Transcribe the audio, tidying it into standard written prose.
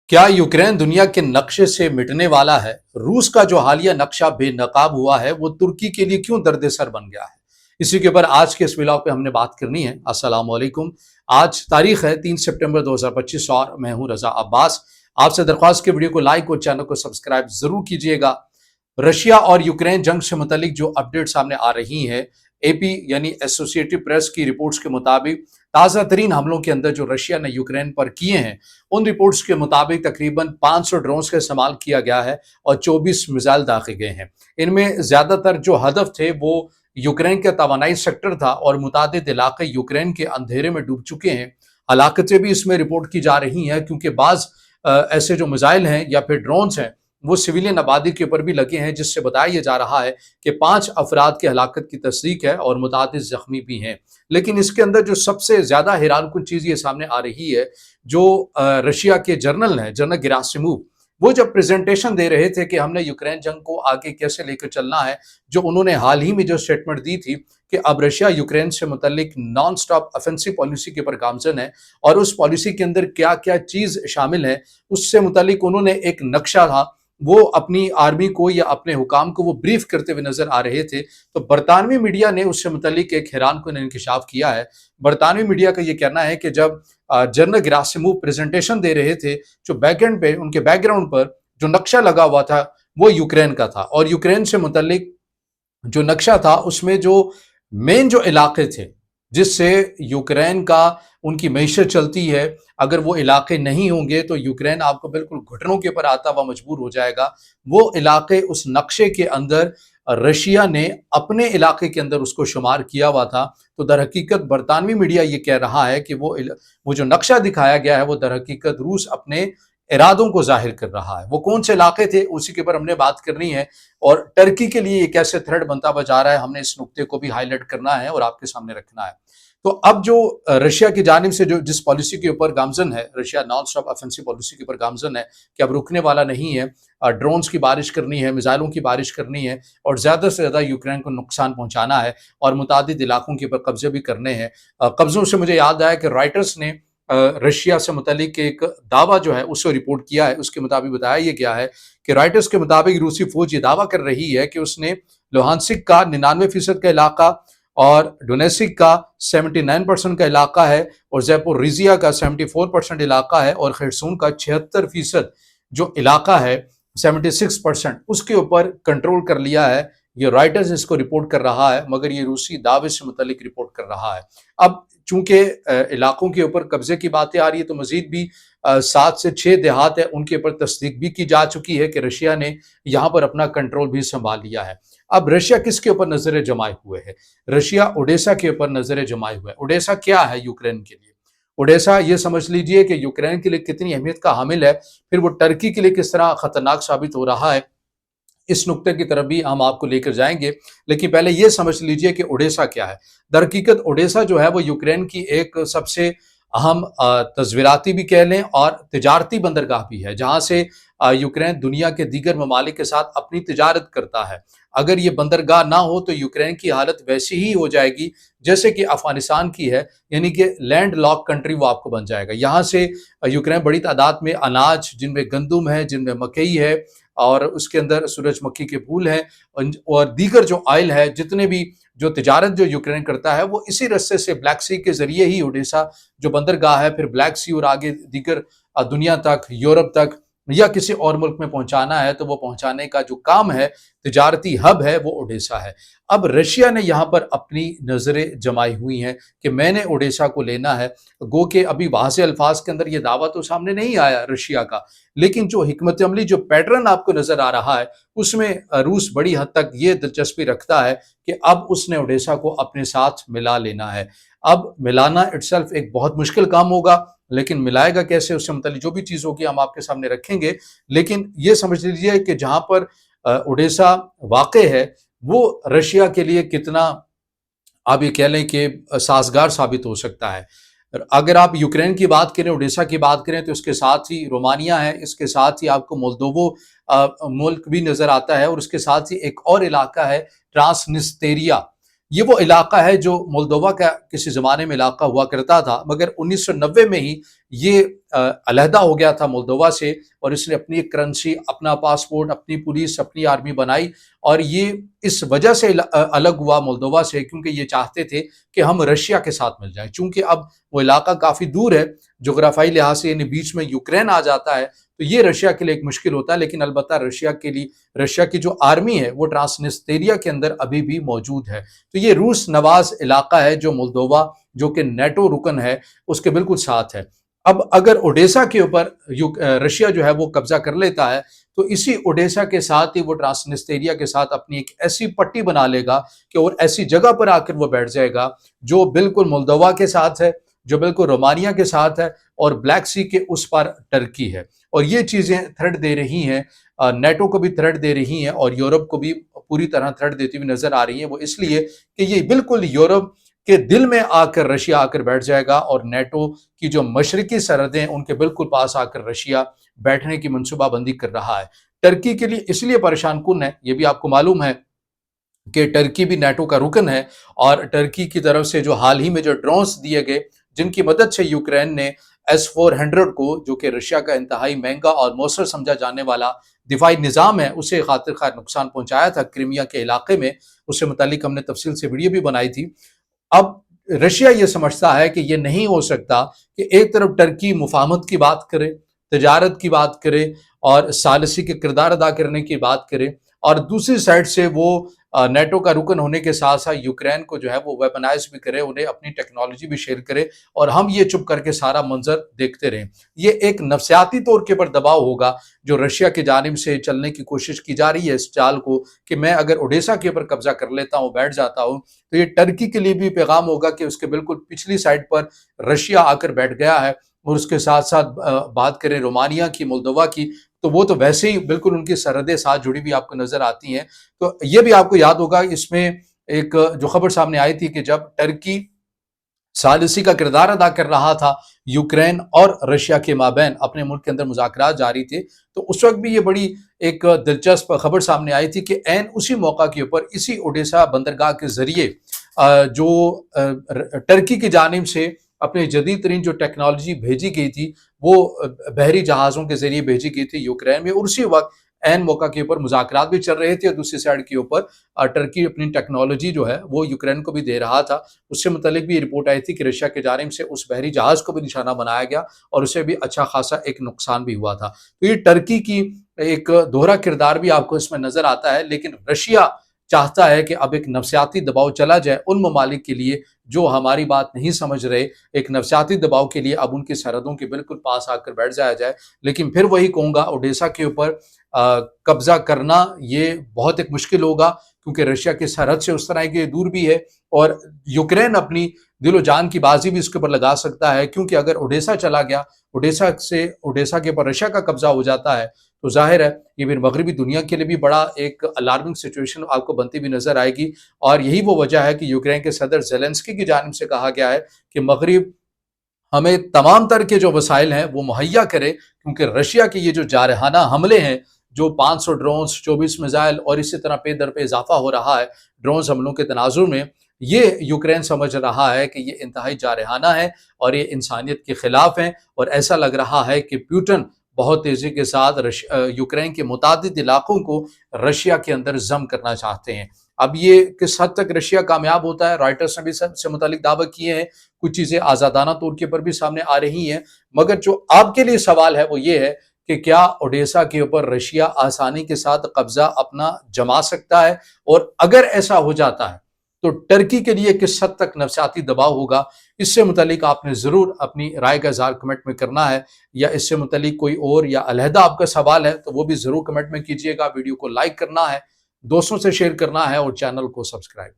क्या यूक्रेन दुनिया के नक्शे से मिटने वाला है? रूस का जो हालिया नक्शा बेनकाब हुआ है वो तुर्की के लिए क्यों दर्द-ए-सर बन गया है? इसी के ऊपर आज के इस व्लॉग पे हमने बात करनी है। अस्सलाम वालेकुम। आज तारीख है 3 सितंबर 2025 और मैं हूं रजा अब्बास। आपसे दरख्वास्त के वीडियो को लाइक और चैनल को सब्सक्राइब जरूर कीजिएगा। रशिया और यूक्रेन जंग से मुतालिक जो अपडेट सामने आ रही हैं, एपी यानी एसोसिएटेड प्रेस की रिपोर्ट्स के मुताबिक ताज़ा तरीन हमलों के अंदर जो रशिया ने यूक्रेन पर किए हैं, उन रिपोर्ट्स के मुताबिक तकरीबन 500 ड्रोन्स का इस्तेमाल किया गया है और 24 मिसाइल दागे गए हैं। इनमें ज्यादातर जो हदफ थे वो यूक्रेन का तवानाई सेक्टर था और मुतादिद इलाके यूक्रेन के अंधेरे में डूब चुके हैं। हलाकतें भी इसमें रिपोर्ट की जा रही हैं क्योंकि बाज ऐसे जो मिसाइल हैं या फिर ड्रोन्स हैं वो सिविलियन आबादी के ऊपर भी लगे हैं, जिससे बताया यह जा रहा है कि 5 अफराद की हलाकत की तस्दीक है और मुतादिद जख्मी भी हैं। लेकिन इसके अंदर जो सबसे ज्यादा हैरानकुन चीज ये सामने आ रही है, जो रशिया के जर्नल हैं, जनरल गेरासिमोव, वो जब प्रेजेंटेशन दे रहे थे कि हमने यूक्रेन जंग को आगे कैसे लेकर चलना है, जो उन्होंने हाल ही में जो स्टेटमेंट दी थी कि अब रशिया यूक्रेन से मुतल्लिक नॉन स्टॉप ऑफेंसिव पॉलिसी के ऊपर गामजन है और उस पॉलिसी के अंदर क्या क्या चीज शामिल है, उससे मुतल्लिक उन्होंने एक नक्शा था वो अपनी आर्मी को या अपने हुकाम को वो ब्रीफ करते हुए नजर आ रहे थे। तो बरतानवी मीडिया ने उससे मुतल्लिक एक हैरानकुन इंकशाफ किया है। बरतानवी मीडिया का ये कहना है कि जब जनरल गेरासिमोव प्रेजेंटेशन दे रहे थे, जो बैकएंड पे उनके बैकग्राउंड पर जो नक्शा लगा हुआ था वो यूक्रेन का था और यूक्रेन से मुतल्लिक जो नक्शा था उसमें जो मेन जो इलाके थे जिससे यूक्रेन का उनकी मईशत चलती है, अगर वो इलाके नहीं होंगे तो यूक्रेन आपको बिल्कुल घुटनों के ऊपर आता हुआ मजबूर हो जाएगा। वो इलाके उस नक्शे के अंदर रशिया ने अपने इलाके के अंदर उसको शुमार किया हुआ था। तो दर हकीकत बरतानवी मीडिया ये कह रहा है कि वो जो नक्शा दिखाया गया है वो दर हकीकत रूस अपने इरादों को जाहिर कर रहा है। वो कौन से इलाके थे उसी के ऊपर हमने बात करनी है और टर्की के लिए ये कैसे थ्रेट बनता हुआ जा रहा है, हमने इस नुक्ते को भी हाईलाइट करना है और आपके सामने रखना है। तो अब जो रशिया की जानिब से जो जिस पॉलिसी के ऊपर गामजन है, Russia non stop offensive policy के ऊपर गामजन है कि अब रुकने वाला नहीं है, ड्रोन्स की बारिश करनी है, मिसाइलों की बारिश करनी है और ज्यादा से ज्यादा यूक्रेन को नुकसान पहुंचाना है और मुतादिद इलाकों के ऊपर कब्जे भी करने हैं। कब्जों से मुझे याद आया कि राइटर्स ने रशिया से मुतलिक एक दावा जो है उसको रिपोर्ट किया है। उसके मुताबिक बताया यह गया है कि राइटर्स के मुताबिक रूसी फौज ये दावा कर रही है कि उसने लुहानसिक का 99% का इलाका और डोनेसिक का 79% का इलाका है और ज़ैपोरिज़िया का 74% इलाका है और खरसून का 76% जो इलाका है 76% उसके ऊपर कंट्रोल कर लिया है। ये राइटर्स इसको रिपोर्ट कर रहा है, मगर ये रूसी दावे से मुतलिक रिपोर्ट कर रहा है। अब चूंकि इलाकों के ऊपर कब्जे की बातें आ रही है तो मजीद भी 7 से 6 देहात है उनके ऊपर तस्दीक भी की जा चुकी है कि रशिया ने यहाँ पर अपना कंट्रोल भी संभाल लिया है। अब रशिया किसके ऊपर नजरें जमाए हुए है? रशिया ओडेसा के ऊपर नजरें जमाए हुए है। ओडेसा क्या है यूक्रेन के लिए? ओडेसा ये समझ लीजिए कि यूक्रेन के लिए कितनी अहमियत का हामिल है, फिर वो टर्की के लिए किस तरह खतरनाक साबित हो रहा है, इस नुक्ते की तरफ भी हम आपको लेकर जाएंगे। लेकिन पहले ये समझ लीजिए कि ओडेसा क्या है। दरहकीकत ओडेसा जो है वो यूक्रेन की एक सबसे अहम तस्वीराती भी कह लें और तिजारती बंदरगाह भी है, जहां से यूक्रेन दुनिया के दीगर ममालिक के साथ अपनी तिजारत करता है। अगर ये बंदरगाह ना हो तो यूक्रेन की हालत वैसी ही हो जाएगी जैसे कि अफगानिस्तान की है, यानी कि लैंड लॉक कंट्री वो आपको बन जाएगा। यहाँ से यूक्रेन बड़ी तादाद में अनाज, जिनमें गंदुम है, जिनमें मकई है और उसके अंदर सूरजमुखी के फूल हैं और दीगर जो ऑयल है, जितने भी जो तिजारत जो यूक्रेन करता है वो इसी रस्ते से ब्लैक सी के जरिए ही ओडेसा जो बंदरगाह है फिर ब्लैक सी और आगे दीगर दुनिया तक, यूरोप तक या किसी और मुल्क में पहुंचाना है तो वो पहुंचाने का जो काम है, तिजारती हब है, वो ओडेसा है। अब रशिया ने यहाँ पर अपनी नजरें जमाई हुई हैं कि मैंने ओडेसा को लेना है। गो के अभी वहां से अल्फाज के अंदर ये दावा तो सामने नहीं आया रशिया का, लेकिन जो हिकमत अमली जो पैटर्न आपको नजर आ रहा है उसमें रूस बड़ी हद तक ये दिलचस्पी रखता है कि अब उसने ओडेसा को अपने साथ मिला लेना है। अब मिलाना इटसेल्फ एक बहुत मुश्किल काम होगा, लेकिन मिलाएगा कैसे उससे मतलब जो भी चीज होगी हम आपके सामने रखेंगे। लेकिन ये समझ लीजिए कि जहां पर ओडेसा वाक़ है वो रशिया के लिए कितना आप ये कह लें कि साजगार साबित हो सकता है। अगर आप यूक्रेन की बात करें, ओडेसा की बात करें तो इसके साथ ही रोमानिया है, इसके साथ ही आपको मोल्दोवो मुल्क भी नजर आता है और उसके साथ ही एक और इलाका है ट्रांसनिस्टेरिया। ये वो इलाका है जो मोल्दोवा का किसी जमाने में इलाका हुआ करता था, मगर 1990 में ही یہ علیحدہ ہو گیا تھا مولدووا سے، اور اس نے اپنی ایک کرنسی، اپنا پاسپورٹ، اپنی پولیس، اپنی آرمی بنائی، اور یہ اس وجہ سے الگ ہوا مولدووا سے کیونکہ یہ چاہتے تھے کہ ہم رشیا کے ساتھ مل جائیں۔ چونکہ اب وہ علاقہ کافی دور ہے جغرافیائی لحاظ سے، یعنی بیچ میں یوکرین آ جاتا ہے، تو یہ رشیا کے لیے ایک مشکل ہوتا ہے، لیکن البتہ رشیا کی جو آرمی ہے وہ ٹرانسنسٹیریا کے اندر ابھی بھی موجود ہے۔ تو یہ روس نواز علاقہ ہے جو مولدووا، جو کہ نیٹو رکن ہے، اس کے بالکل ساتھ ہے۔ اب اگر اوڈیسا کے اوپر رشیا جو ہے وہ قبضہ کر لیتا ہے تو اسی اوڈیسا کے ساتھ ہی وہ ٹرانسنسٹیریا کے ساتھ اپنی ایک ایسی پٹی بنا لے گا کہ اور ایسی جگہ پر آ کر وہ بیٹھ جائے گا جو بالکل مولدووا کے ساتھ ہے، جو بالکل رومانیہ کے ساتھ ہے، اور بلیک سی کے اس پر ٹرکی ہے۔ اور یہ چیزیں تھریٹ دے رہی ہیں، نیٹو کو بھی تھریٹ دے رہی ہیں، اور یورپ کو بھی پوری طرح تھریٹ دیتی ہوئی نظر آ رہی ہیں۔ وہ اس لیے کہ یہ بالکل یورپ کے دل میں آ کر رشیا آ کر بیٹھ جائے گا، اور نیٹو کی جو مشرقی سرحدیں ان کے بالکل پاس آ کر رشیا بیٹھنے کی منصوبہ بندی کر رہا ہے۔ ٹرکی کے لیے اس لیے پریشان کن ہے، یہ بھی آپ کو معلوم ہے کہ ٹرکی بھی نیٹو کا رکن ہے، اور ٹرکی کی طرف سے جو حال ہی میں جو ڈرونز دیے گئے جن کی مدد سے یوکرین نے S-400 کو، جو کہ رشیا کا انتہائی مہنگا اور مؤثر سمجھا جانے والا دفاعی نظام ہے، اسے خاطر خواہ نقصان پہنچایا تھا کرائمیا کے علاقے میں، اس سے متعلق ہم نے تفصیل سے ویڈیو بھی بنائی تھی۔ اب رشیا یہ سمجھتا ہے کہ یہ نہیں ہو سکتا کہ ایک طرف ٹرکی مفاہمت کی بات کرے، تجارت کی بات کرے، اور ثالثی کے کردار ادا کرنے کی بات کرے، اور دوسری سائڈ سے وہ نیٹو کا رکن ہونے کے ساتھ ساتھ یوکرین کو جو ہے وہ ویپنائز بھی کرے، انہیں اپنی ٹیکنالوجی بھی شیئر کرے، اور ہم یہ چپ کر کے سارا منظر دیکھتے رہیں۔ یہ ایک نفسیاتی طور کے پر دباؤ ہوگا جو رشیا کی جانب سے چلنے کی کوشش کی جا رہی ہے اس چال کو، کہ میں اگر اوڈیسا کے اوپر قبضہ کر لیتا ہوں، بیٹھ جاتا ہوں، تو یہ ٹرکی کے لیے بھی پیغام ہوگا کہ اس کے بالکل پچھلی سائڈ پر رشیا آ کر بیٹھ گیا ہے۔ اور اس کے ساتھ ساتھ بات کریں رومانیہ کی، مولدووا کی، تو وہ تو ویسے ہی بالکل ان کی سرحدیں ساتھ جڑی ہوئی آپ کو نظر آتی ہیں۔ تو یہ بھی آپ کو یاد ہوگا، اس میں ایک جو خبر سامنے آئی تھی کہ جب ٹرکی ثالثی کا کردار ادا کر رہا تھا یوکرین اور رشیا کے مابین، اپنے ملک کے اندر مذاکرات جاری تھے، تو اس وقت بھی یہ بڑی ایک دلچسپ خبر سامنے آئی تھی کہ عین اسی موقع کے اوپر اسی اوڈیسا بندرگاہ کے ذریعے جو ٹرکی کی جانب سے اپنے جدید ترین جو ٹیکنالوجی بھیجی گئی تھی وہ بحری جہازوں کے ذریعے بھیجی گئی تھی یوکرین میں، اور اسی وقت عین موقع کے اوپر مذاکرات بھی چل رہے تھے، اور دوسری سائڈ کے اوپر ٹرکی اپنی ٹیکنالوجی جو ہے وہ یوکرین کو بھی دے رہا تھا۔ اس سے متعلق بھی یہ رپورٹ آئی تھی کہ رشیا کے جانب سے اس بحری جہاز کو بھی نشانہ بنایا گیا، اور اسے بھی اچھا خاصا ایک نقصان بھی ہوا تھا۔ تو یہ ٹرکی کی ایک دوہرا کردار بھی آپ کو اس میں نظر آتا ہے، لیکن رشیا چاہتا ہے کہ اب ایک نفسیاتی دباؤ چلا جائے ان ممالک کے لیے جو ہماری بات نہیں سمجھ رہے، ایک نفسیاتی دباؤ کے لیے اب ان کی سرحدوں کے بالکل پاس آ کر بیٹھ جایا جائے۔ لیکن پھر وہی کہوں گا، اوڈیسا کے اوپر قبضہ کرنا یہ بہت ایک مشکل ہوگا، کیونکہ رشیا کی سرحد سے اس طرح کے دور بھی ہے، اور یوکرین اپنی دل و جان کی بازی بھی اس کے اوپر لگا سکتا ہے، کیونکہ اگر اوڈیسا چلا گیا، اوڈیسا کے اوپر رشیا کا قبضہ ہو جاتا ہے، تو ظاہر ہے یہ پھر مغربی دنیا کے لیے بھی بڑا ایک الارمنگ سچویشن آپ کو بنتی بھی نظر آئے گی۔ اور یہی وہ وجہ ہے کہ یوکرین کے صدر زیلنسکی کی جانب سے کہا گیا ہے کہ مغرب ہمیں تمام طرح کے جو وسائل ہیں وہ مہیا کرے، کیونکہ رشیا کے یہ جو جارحانہ حملے ہیں، جو 500 ڈرونز، 24 میزائل، اور اسی طرح پہ در پہ اضافہ ہو رہا ہے ڈرونز حملوں کے تناظر میں، یہ یوکرین سمجھ رہا ہے کہ یہ انتہائی جارحانہ ہے اور یہ انسانیت کے خلاف ہیں، اور ایسا لگ رہا ہے کہ پیوٹن بہت تیزی کے ساتھ یوکرین کے متعدد علاقوں کو رشیا کے اندر ضم کرنا چاہتے ہیں۔ اب یہ کس حد تک رشیا کامیاب ہوتا ہے، رائٹرز نے بھی سے متعلق دعویٰ کیے ہیں، کچھ چیزیں آزادانہ طور کے پر بھی سامنے آ رہی ہیں، مگر جو آپ کے لیے سوال ہے وہ یہ ہے کہ کیا اوڈیسا کے اوپر رشیا آسانی کے ساتھ قبضہ اپنا جما سکتا ہے؟ اور اگر ایسا ہو جاتا ہے تو ٹرکی کے لیے کس حد تک نفسیاتی دباؤ ہوگا؟ اس سے متعلق آپ نے ضرور اپنی رائے کا اظہار کمنٹ میں کرنا ہے، یا اس سے متعلق کوئی اور یا علیحدہ آپ کا سوال ہے تو وہ بھی ضرور کمنٹ میں کیجئے گا۔ ویڈیو کو لائک کرنا ہے، دوستوں سے شیئر کرنا ہے، اور چینل کو سبسکرائب